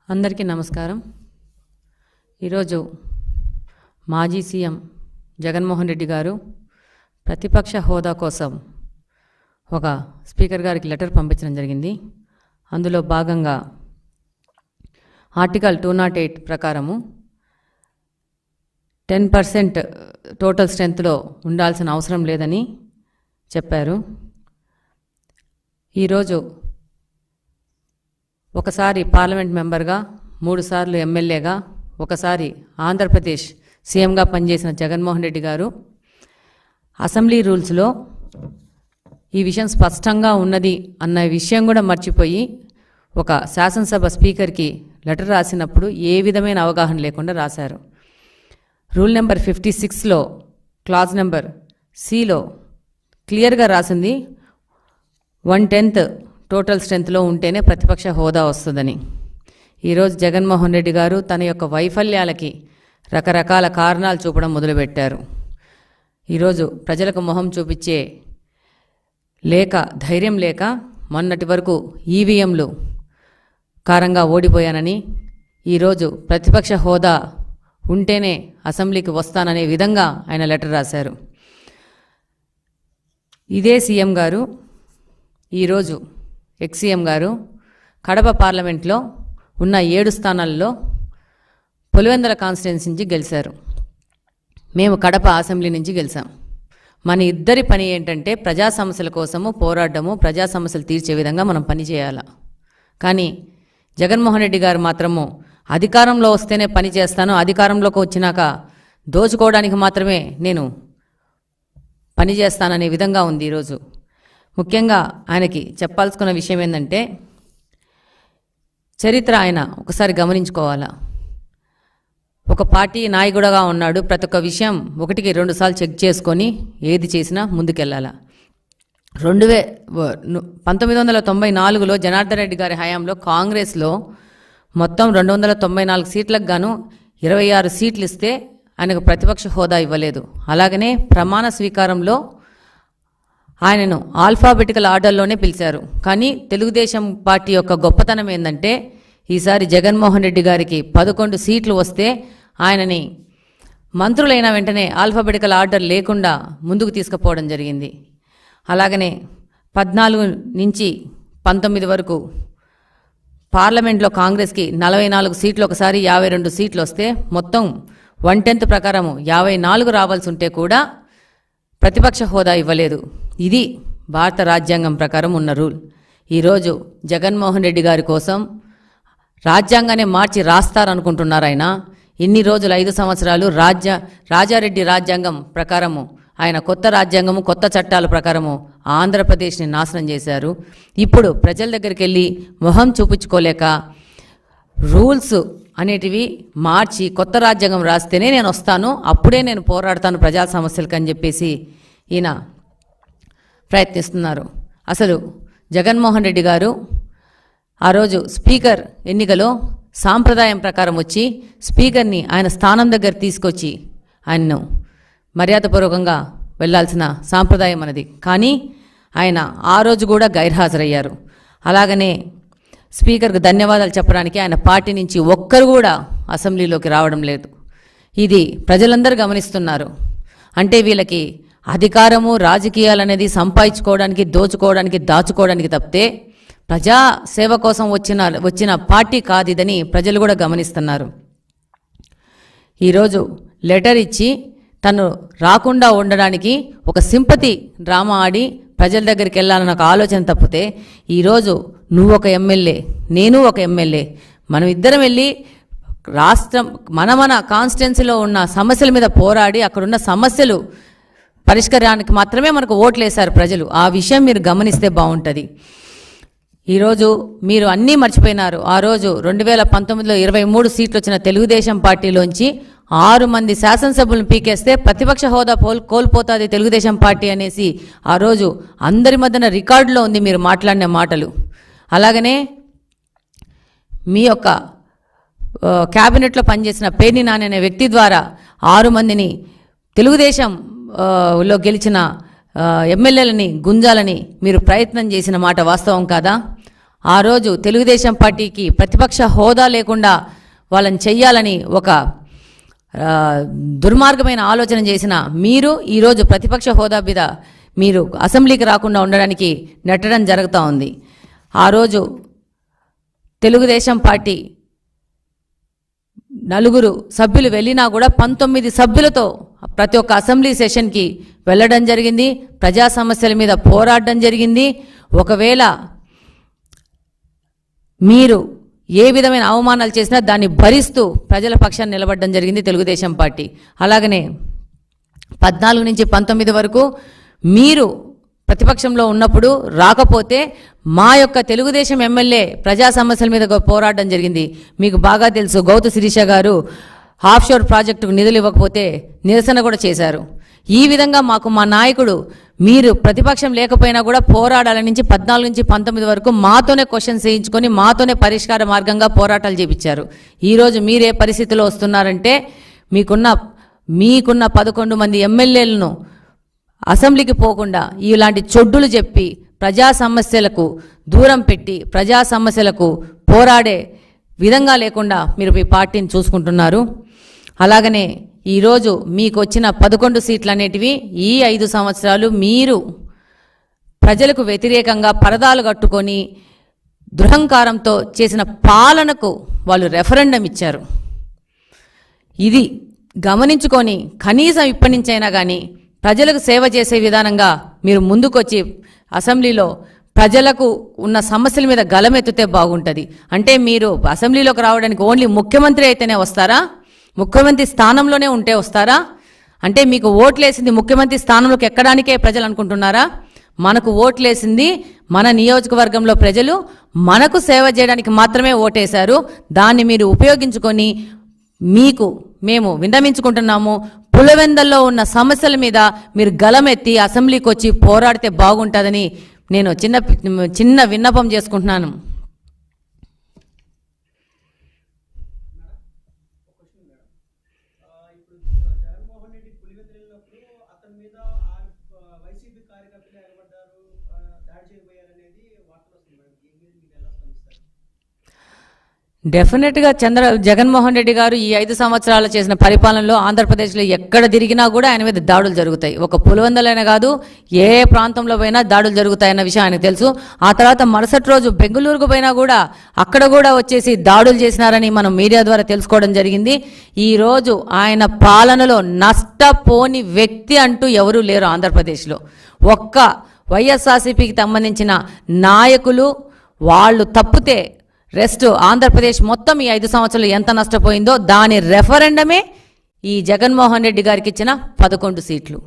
అందరికీ నమస్కారం. ఈరోజు మాజీ సీఎం జగన్మోహన్ రెడ్డి గారు ప్రతిపక్ష హోదా కోసం ఒక స్పీకర్ గారికి లెటర్ పంపించడం జరిగింది. అందులో భాగంగా ఆర్టికల్ 208 ప్రకారము 10% టోటల్ స్ట్రెంత్లో ఉండాల్సిన అవసరం లేదని చెప్పారు. ఈరోజు ఒకసారి పార్లమెంట్ మెంబర్గా, 3 సార్లు ఎమ్మెల్యేగా, ఒకసారి ఆంధ్రప్రదేశ్ సీఎంగా పనిచేసిన జగన్మోహన్ రెడ్డి గారు అసెంబ్లీ రూల్స్లో ఈ విషయం స్పష్టంగా ఉన్నది అన్న విషయం కూడా మర్చిపోయి ఒక శాసనసభ స్పీకర్కి లెటర్ రాసినప్పుడు ఏ విధమైన అవగాహన లేకుండా రాశారు. రూల్ నెంబర్ 56లో క్లాజ్ నెంబర్ సిలో క్లియర్గా రాసింది 1/10 టోటల్ స్ట్రెంత్లో ఉంటేనే ప్రతిపక్ష హోదా వస్తుందని. ఈరోజు జగన్మోహన్ రెడ్డి గారు తన యొక్క వైఫల్యాలకి రకరకాల కారణాలు చూపడం మొదలుపెట్టారు. ఈరోజు ప్రజలకు మొహం చూపించే ధైర్యం లేక మొన్నటి వరకు ఈవీఎంలు కారంగా ఓడిపోయానని, ఈరోజు ప్రతిపక్ష హోదా ఉంటేనే అసెంబ్లీకి వస్తాననే విధంగా ఆయన లెటర్ రాశారు. ఇదే సీఎం గారు ఈరోజు ఎక్స్-సీఎం గారు కడప పార్లమెంట్లో ఉన్న 7 స్థానాల్లో పులివెందుల కాన్స్టిట్యున్సీ నుంచి గెలిచారు. మేము కడప అసెంబ్లీ నుంచి గెలిచాం. మన ఇద్దరి పని ఏంటంటే ప్రజా సమస్యల కోసము పోరాడము, ప్రజా సమస్యలు తీర్చే విధంగా మనం పని చేయాలి. కానీ జగన్మోహన్ రెడ్డి గారు మాత్రము అధికారంలో వస్తేనే పని చేస్తాను, అధికారంలోకి వచ్చినాక దోచుకోవడానికి మాత్రమే నేను పని చేస్తాననే విధంగా ఉంది. ఈరోజు ముఖ్యంగా ఆయనకి చెప్పాల్సుకున్న విషయం ఏంటంటే, చరిత్ర ఆయన ఒకసారి గమనించుకోవాలా. ఒక పార్టీ నాయకుడుగా ఉన్నాడు, ప్రతి ఒక్క విషయం 1కి 2 సార్లు చెక్ చేసుకొని ఏది చేసినా ముందుకెళ్ళాల. 1994లో జనార్దన్ రెడ్డి గారి హయాంలో కాంగ్రెస్లో మొత్తం 294 సీట్లకు గాను 26 సీట్లు ఇస్తే ఆయనకు ప్రతిపక్ష హోదా ఇవ్వలేదు. అలాగనే ప్రమాణ స్వీకారంలో ఆయనను ఆల్ఫాబెటికల్ ఆర్డర్లోనే పిలిచారు. కానీ తెలుగుదేశం పార్టీ యొక్క గొప్పతనం ఏంటంటే, ఈసారి జగన్మోహన్ రెడ్డి గారికి 11 సీట్లు వస్తే ఆయనని మంత్రులైన వెంటనే ఆల్ఫాబెటికల్ ఆర్డర్ లేకుండా ముందుకు తీసుకుపోవడం జరిగింది. అలాగనే 14 నుంచి 19 వరకు పార్లమెంట్లో కాంగ్రెస్కి 44 సీట్లు, ఒకసారి 52 సీట్లు వస్తే మొత్తం 1/10 ప్రకారము 54 రావాల్సి ఉంటే కూడా ప్రతిపక్ష హోదా ఇవ్వలేదు. ఇది భారత రాజ్యాంగం ప్రకారం ఉన్న రూల్. ఈరోజు జగన్మోహన్ రెడ్డి గారి కోసం రాజ్యాంగాన్ని మార్చి రాస్తారనుకుంటున్నారు. ఆయన ఇన్ని రోజులు 5 సంవత్సరాలు రాజారెడ్డి రాజ్యాంగం ప్రకారము, ఆయన కొత్త రాజ్యాంగము, కొత్త చట్టాల ప్రకారము ఆంధ్రప్రదేశ్ని నాశనం చేశారు. ఇప్పుడు ప్రజల దగ్గరికి వెళ్ళి మొహం చూపించుకోలేక రూల్స్ అనేటివి మార్చి కొత్త రాజ్యాంగం రాస్తేనే నేను వస్తాను, అప్పుడే నేను పోరాడతాను ప్రజా సమస్యలకు అని చెప్పేసి ఈయన ప్రయత్నిస్తున్నారు. అసలు జగన్మోహన్ రెడ్డి గారు ఆ రోజు స్పీకర్ ఎన్నికలో సాంప్రదాయం ప్రకారం వచ్చి స్పీకర్ని ఆయన స్థానం దగ్గర తీసుకొచ్చి ఆయన్ను మర్యాదపూర్వకంగా వెళ్లాల్సిన సాంప్రదాయం అన్నది. కానీ ఆయన ఆ రోజు కూడా గైర్హాజరయ్యారు. అలాగనే స్పీకర్కు ధన్యవాదాలు చెప్పడానికి ఆయన పార్టీ నుంచి ఒక్కరు కూడా అసెంబ్లీలోకి రావడం లేదు. ఇది ప్రజలందరూ గమనిస్తున్నారు. అంటే వీళ్ళకి అధికారము, రాజకీయాలు అనేది సంపాదించుకోవడానికి, దోచుకోవడానికి, దాచుకోవడానికి తప్పితే ప్రజా సేవ కోసం వచ్చిన పార్టీ కాదు ఇదని ప్రజలు కూడా గమనిస్తున్నారు. ఈరోజు లెటర్ ఇచ్చి తను రాకుండా ఉండడానికి ఒక సింపతి డ్రామా ఆడి ప్రజల దగ్గరికి వెళ్ళాలన్న ఒక ఆలోచన తప్పితే, ఈరోజు నువ్వు ఒక ఎమ్మెల్యే, నేను ఒక ఎమ్మెల్యే, మనం ఇద్దరం వెళ్ళి రాష్ట్రం మన కాన్స్టిట్యున్సీలో ఉన్న సమస్యల మీద పోరాడి అక్కడున్న సమస్యలు పరిష్కారానికి మాత్రమే మనకు ఓట్లు వేశారు ప్రజలు. ఆ విషయం మీరు గమనిస్తే బాగుంటుంది. ఈరోజు మీరు అన్నీ మర్చిపోయినారు. ఆ రోజు 2019లో 23 సీట్లు వచ్చిన తెలుగుదేశం పార్టీలోంచి 6 మంది శాసనసభ్యులను పీకేస్తే ప్రతిపక్ష హోదా కోల్పోతుంది తెలుగుదేశం పార్టీ అనేసి ఆ రోజు అందరి మధ్యన రికార్డులో ఉంది మీరు మాట్లాడిన మాటలు. అలాగనే మీ యొక్క క్యాబినెట్లో పనిచేసిన పేర్ని నాని అనే వ్యక్తి ద్వారా 6 మందిని తెలుగుదేశంలో గెలిచిన ఎమ్మెల్యేలని గుంజాలని మీరు ప్రయత్నం చేసిన మాట వాస్తవం కాదా? ఆ రోజు తెలుగుదేశం పార్టీకి ప్రతిపక్ష హోదా లేకుండా వాళ్ళని చెయ్యాలని ఒక దుర్మార్గమైన ఆలోచన చేసిన మీరు ఈరోజు ప్రతిపక్ష హోదా మీద మీరు అసెంబ్లీకి రాకుండా ఉండడానికి నెట్టడం జరుగుతూ ఉంది. ఆ రోజు తెలుగుదేశం పార్టీ 4 సభ్యులు వెళ్ళినా కూడా 19 సభ్యులతో ప్రతి ఒక్క అసెంబ్లీ సెషన్కి వెళ్ళడం జరిగింది. ప్రజా సమస్యల మీద పోరాడడం జరిగింది. ఒకవేళ మీరు ఏ విధమైన అవమానాలు చేసినా దాన్ని భరిస్తూ ప్రజల పక్షాన్ని నిలబడడం జరిగింది తెలుగుదేశం పార్టీ. అలాగనే 14 నుంచి 19 వరకు మీరు ప్రతిపక్షంలో ఉన్నప్పుడు రాకపోతే మా యొక్క తెలుగుదేశం ఎమ్మెల్యే ప్రజా సమస్యల మీద పోరాడడం జరిగింది. మీకు బాగా తెలుసు, గౌతు శిరీష గారు ఆఫ్షోర్ ప్రాజెక్టుకు నిధులు ఇవ్వకపోతే నిరసన కూడా చేశారు. ఈ విధంగా మాకు మా నాయకుడు మీరు ప్రతిపక్షం లేకపోయినా కూడా పోరాడాల నుంచి 14 నుంచి 19 వరకు మాతోనే క్వశ్చన్స్ వేయించుకొని మాతోనే పరిష్కార మార్గంగా పోరాటాలు చేపించారు. ఈరోజు మీరే పరిస్థితిలో వస్తున్నారంటే మీకున్న 11 మంది ఎమ్మెల్యేలను అసెంబ్లీకి పోకుండా ఇలాంటి చొడ్డులు చెప్పి ప్రజా సమస్యలకు దూరం పెట్టి ప్రజా సమస్యలకు పోరాడే విధంగా లేకుండా మీరు మీ పార్టీని చూసుకుంటున్నారు. అలాగనే ఈరోజు మీకు వచ్చిన 11 సీట్లు అనేటివి ఈ 5 సంవత్సరాలు మీరు ప్రజలకు వ్యతిరేకంగా పరదాలు కట్టుకొని దురహంకారంతో చేసిన పాలనకు వాళ్ళు రెఫరెండం ఇచ్చారు. ఇది గమనించుకొని కనీసం ఇప్పటి నుంచైనా కానీ ప్రజలకు సేవ చేసే విధానంగా మీరు ముందుకొచ్చి అసెంబ్లీలో ప్రజలకు ఉన్న సమస్యల మీద గలమెత్తితే బాగుంటుంది. అంటే మీరు అసెంబ్లీలోకి రావడానికి ఓన్లీ ముఖ్యమంత్రి అయితేనే వస్తారా? ముఖ్యమంత్రి స్థానంలోనే ఉంటే వస్తారా? అంటే మీకు ఓట్లేసింది ముఖ్యమంత్రి స్థానంలోకి ఎక్కడానికే ప్రజలు అనుకుంటున్నారా? మనకు ఓట్లేసింది మన నియోజకవర్గంలో ప్రజలు మనకు సేవ చేయడానికి మాత్రమే ఓటేశారు. దాన్ని మీరు ఉపయోగించుకొని మేము విన్నవించుకుంటున్నాము, పులివెందుల్లో ఉన్న సమస్యల మీద మీరు గలమెత్తి అసెంబ్లీకి వచ్చి పోరాడితే బాగుంటుందని నేను చిన్న విన్నపం చేసుకుంటున్నాను. డెఫినెట్గా జగన్మోహన్ రెడ్డి గారు ఈ 5 సంవత్సరాలు చేసిన పరిపాలనలో ఆంధ్రప్రదేశ్లో ఎక్కడ తిరిగినా కూడా ఆయన మీద దాడులు జరుగుతాయి. ఒక పులివెందులైనా కాదు, ఏ ప్రాంతంలో పోయినా దాడులు జరుగుతాయన్న విషయం ఆయనకు తెలుసు. ఆ తర్వాత మరుసటి రోజు బెంగళూరుకు పోయినా కూడా అక్కడ కూడా వచ్చేసి దాడులు చేసినారని మనం మీడియా ద్వారా తెలుసుకోవడం జరిగింది. ఈరోజు ఆయన పాలనలో నష్టపోని వ్యక్తి అంటూ ఎవరూ లేరు ఆంధ్రప్రదేశ్లో. ఒక్క వైఎస్ఆర్సీపీకి సంబంధించిన నాయకులు వాళ్ళు తప్పితే రెస్ట్ ఆంధ్రప్రదేశ్ మొత్తం ఈ 5 సంవత్సరాలు ఎంత నష్టపోయిందో దాని రెఫరెండమే ఈ జగన్మోహన్ రెడ్డి గారికి ఇచ్చిన 11 సీట్లు.